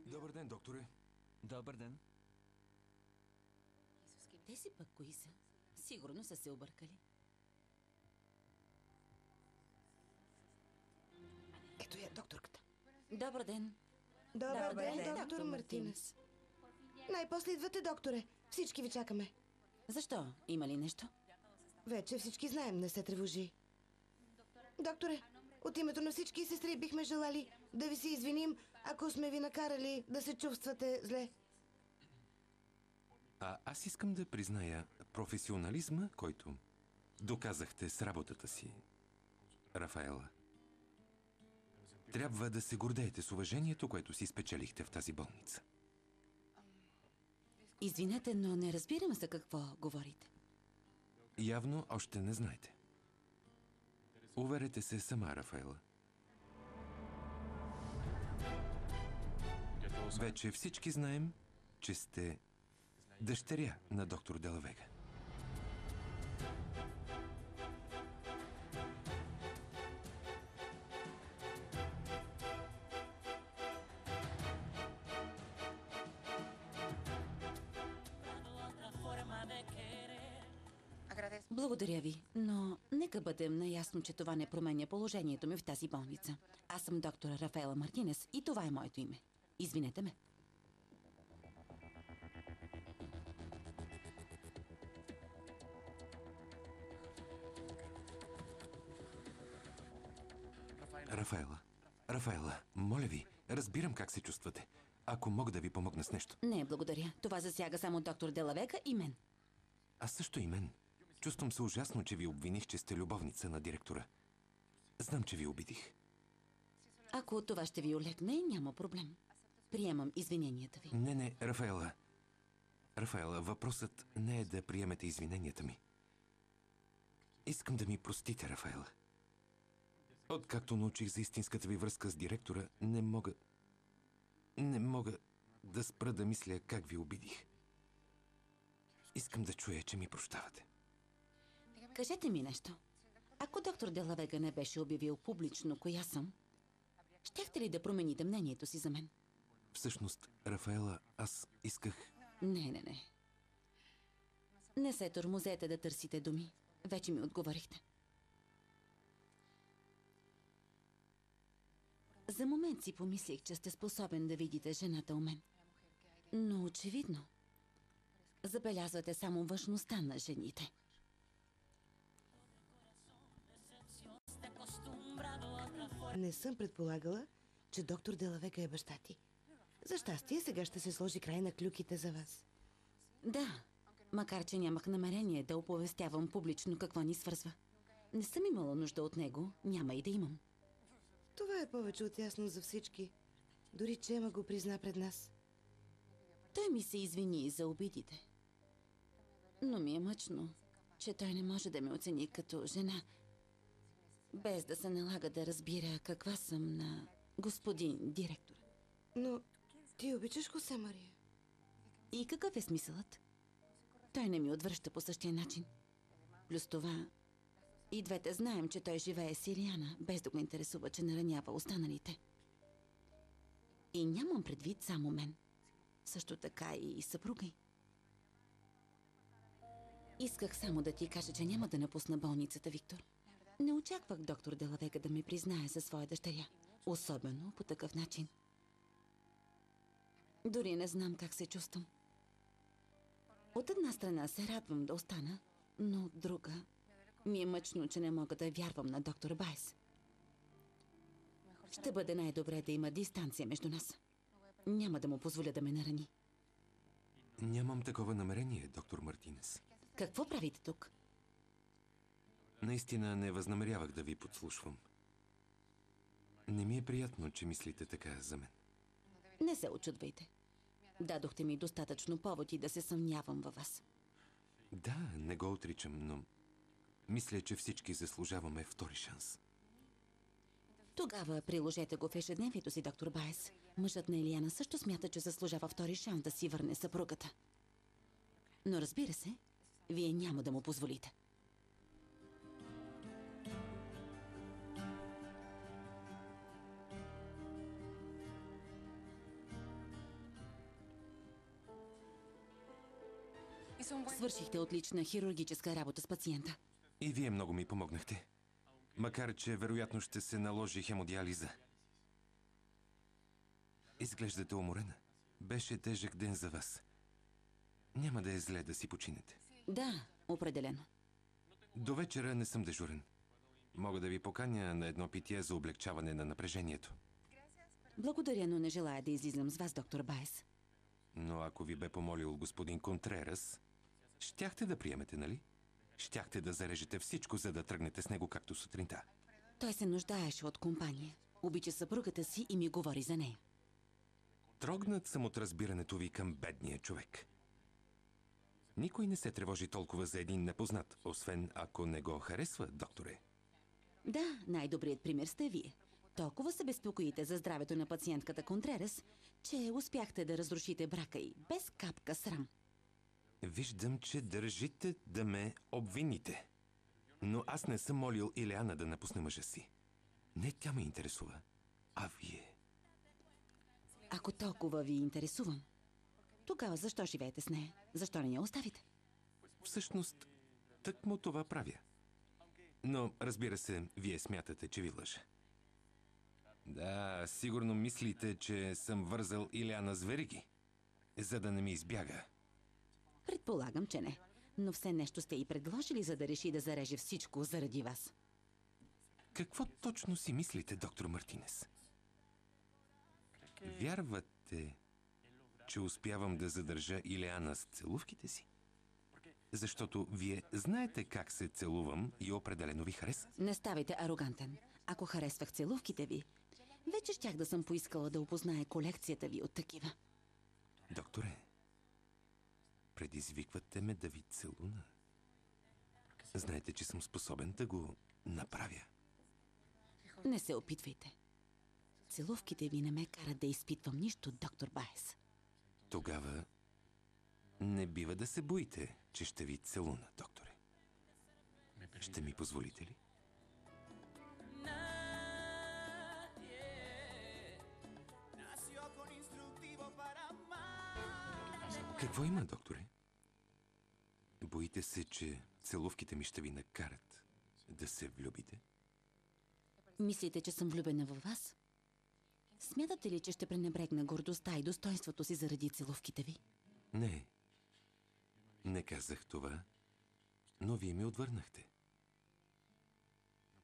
Добър ден, докторе. Добър ден. Те си пък кои са? Сигурно са се объркали. Ето я, докторката. Добър ден. Добър ден, ден, доктор доктор Мартинес. Най-после идвате, докторе. Всички ви чакаме. Защо? Има ли нещо? Вече всички знаем, не се тревожи. Докторе, от името на всички сестри бихме желали да ви се извиним, ако сме ви накарали да се чувствате зле. Аз искам да призная професионализма, който доказахте с работата си, Рафаела. Трябва да се гордеете с уважението, което си спечелихте в тази болница. Извинете, но не разбирам за какво говорите. Явно още не знаете. Уверете се сама, Рафаела. Вече всички знаем, че сте дъщеря на доктор Делавега. Благодаря ви, но нека бъдем наясно, че това не променя положението ми в тази болница. Аз съм доктор Рафаела Мартинес и това е моето име. Извинете ме. Рафаела, моля ви, разбирам как се чувствате. Ако мога да ви помогна с нещо. Не, благодаря. Това засяга само доктор Делавега и мен. Аз също и мен. Чувствам се ужасно, че ви обвиних, че сте любовница на директора. Знам, че ви обидих. Ако това ще ви олегне, няма проблем. Приемам извиненията ви. Не, Рафаела. Рафаела, въпросът не е да приемете извиненията ми. Искам да ми простите, Рафаела. Откакто научих за истинската ви връзка с директора, не мога да спра да мисля как ви обидих. Искам да чуя, че ми прощавате. Кажете ми нещо. Ако доктор Делавега не беше обявил публично коя съм, щяхте ли да промените мнението си за мен? Всъщност, Рафаела, аз исках... Не. Не се тормозете да търсите думи. Вече ми отговорихте. За момент си помислих, че сте способен да видите жената у мен. Но очевидно, забелязвате само външността на жените. Не съм предполагала, че доктор Делавега е баща ти. За щастие, сега ще се сложи край на клюките за вас. Да, макар че нямах намерение да оповестявам публично какво ни свързва. Не съм имала нужда от него, няма и да имам. Това е повече от ясно за всички. Дори че Ема го призна пред нас. Той ми се извини за обидите. Но ми е мъчно, че той не може да ме оцени като жена, без да се налага да разбира каква съм на господин директор. Но ти обичаш Хосе Мария. И какъв е смисълът? Той не ми отвръща по същия начин. Плюс това, и двете знаем, че той живее с Ириана, без да го интересува, че наранява останалите. И нямам предвид само мен. Също така и съпруга й. Исках само да ти кажа, че няма да напусна болницата, Виктор. Не очаквах доктор Делавега да ме признае за своя дъщеря. Особено по такъв начин. Дори не знам как се чувствам. От една страна се радвам да остана, но от друга ми е мъчно, че не мога да вярвам на доктор Байс. Ще бъде най-добре да има дистанция между нас. Няма да му позволя да ме нарани. Нямам такова намерение, доктор Мартинес. Какво правите тук? Наистина не възнамерявах да ви подслушвам. Не ми е приятно, че мислите така за мен. Не се очудвайте. Дадохте ми достатъчно поводи да се съмнявам във вас. Да, не го отричам, но мисля, че всички заслужаваме втори шанс. Тогава приложете го в ежедневието си, доктор Байес. Мъжът на Илияна също смята, че заслужава втори шанс да си върне съпругата. Но разбира се, вие няма да му позволите. Свършихте отлична хирургическа работа с пациента. И вие много ми помогнахте. Макар, че вероятно ще се наложи хемодиализа. Изглеждате уморена. Беше тежък ден за вас. Няма да е зле да си починете. Да, определено. До вечера не съм дежурен. Мога да ви поканя на едно питие за облегчаване на напрежението. Благодаря, но не желая да излизам с вас, доктор Байес. Но ако ви бе помолил господин Контрерас, щяхте да приемете, нали? Щяхте да зарежете всичко, за да тръгнете с него както сутринта. Той се нуждаеше от компания. Обича съпругата си и ми говори за нея. Трогнат съм от разбирането ви към бедния човек. Никой не се тревожи толкова за един непознат, освен ако не го харесва, докторе. Да, най-добрият пример сте вие. Толкова се безпокоите за здравето на пациентката Контрерас, че успяхте да разрушите брака й без капка срам. Виждам, че държите да ме обвините. Но аз не съм молил Илиана да напусне мъжа си. Не тя ме интересува, а вие. Ако толкова ви интересувам, тогава защо живеете с нея? Защо не я оставите? Всъщност, тъкмо това правя. Но, разбира се, вие смятате, че ви лъжа. Да, сигурно мислите, че съм вързал Илиана с вериги, за да не ми избяга. Предполагам, че не. Но все нещо сте и предложили, за да реши да зареже всичко заради вас. Какво точно си мислите, доктор Мартинес? Вярвате, че успявам да задържа Илиана с целувките си? Защото вие знаете как се целувам и определено ви хареса. Не ставайте арогантен. Ако харесвах целувките ви, вече щях да съм поискала да опознае колекцията ви от такива. Докторе, предизвиквате ме да ви целуна. Знаете, че съм способен да го направя. Не се опитвайте. Целувките ви не ме карат да изпитвам нищо, доктор Байес. Тогава не бива да се боите, че ще ви целуна, докторе. Ще ми позволите ли? Какво има, докторе? Боите се, че целувките ми ще ви накарат да се влюбите? Мислите, че съм влюбена във вас? Смятате ли, че ще пренебрегна гордостта и достоинството си заради целувките ви? Не. Не казах това, но вие ми отвърнахте.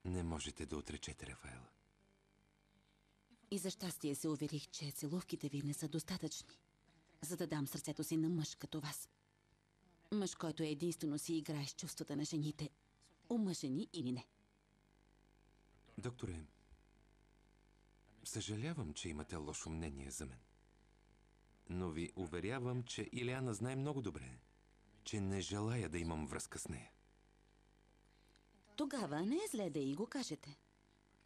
Не можете да отречете Рафаела. И за щастие се уверих, че целувките ви не са достатъчни, за да дам сърцето си на мъж като вас. Мъж, който единствено си играе с чувствата на жените, омъжени или не. Докторе, съжалявам, че имате лошо мнение за мен. Но ви уверявам, че Илиана знае много добре, че не желая да имам връзка с нея. Тогава не е зле да и го кажете,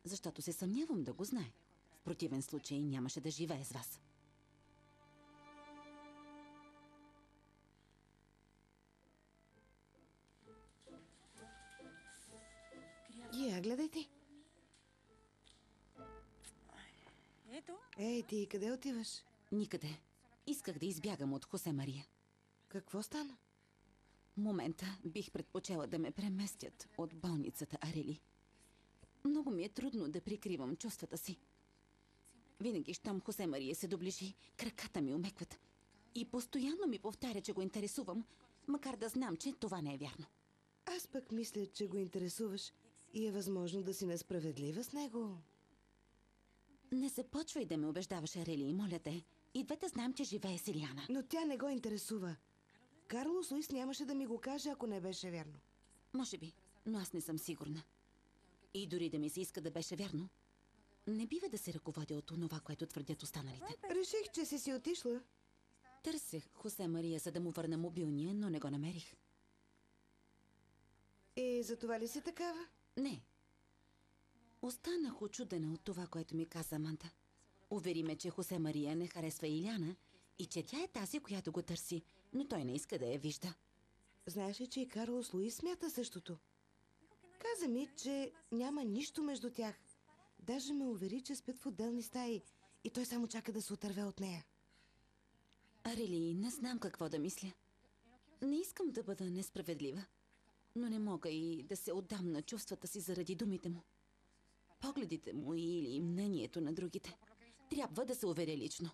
защото се съмнявам да го знае. В противен случай нямаше да живее с вас. Гледайте. Ето. Ей, ти къде отиваш? Никъде. Исках да избягам от Хосе Мария. Какво стана? В момента бих предпочела да ме преместят от болницата Арели. Много ми е трудно да прикривам чувствата си. Винаги, щом Хосе Мария се доближи, краката ми омекват. И постоянно ми повтаря, че го интересувам, макар да знам, че това не е вярно. Аз пък мисля, че го интересуваш и е възможно да си несправедлива с него. Не започвай да ме убеждаваш, Арели, моля те. И двете знаем, че живее с Илиана. Но тя не го интересува. Карлос Луис нямаше да ми го каже, ако не беше вярно. Може би, но аз не съм сигурна. И дори да ми се иска да беше вярно, не бива да се ръководя от онова, което твърдят останалите. Реших, че си отишла. Търсех Хосе Мария, за да му върна мобилния, но не го намерих. И за това ли си такава? Не. Останах очудена от това, което ми каза Аманта. Увери ме, че Хосе Мария не харесва Илиана и че тя е тази, която го търси, но той не иска да я вижда. Знаеш ли, че и Карлос Луис смята същото? Каза ми, че няма нищо между тях. Даже ме увери, че спят в отделни стаи и той само чака да се отърве от нея. Арели, не знам какво да мисля. Не искам да бъда несправедлива, но не мога и да се отдам на чувствата си заради думите му. Погледите му или мнението на другите. Трябва да се уверя лично.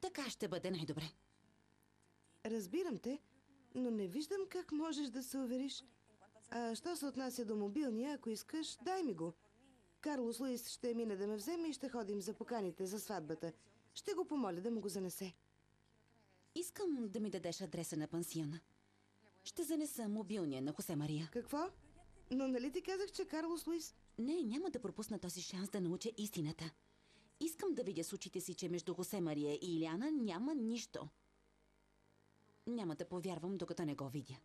Така ще бъде най-добре. Разбирам те, но не виждам как можеш да се увериш. А що се отнася до мобилния, ако искаш, дай ми го. Карлос Луис ще мине да ме вземе и ще ходим за поканите за сватбата. Ще го помоля да му го занесе. Искам да ми дадеш адреса на пансиона. Ще занеса мобилния на Хосе Мария. Какво? Но нали ти казах, че Карлос Луис... Не, няма да пропусна този шанс да науча истината. Искам да видя с очите си, че между Хосе Мария и Илиана няма нищо. Няма да повярвам, докато не го видя.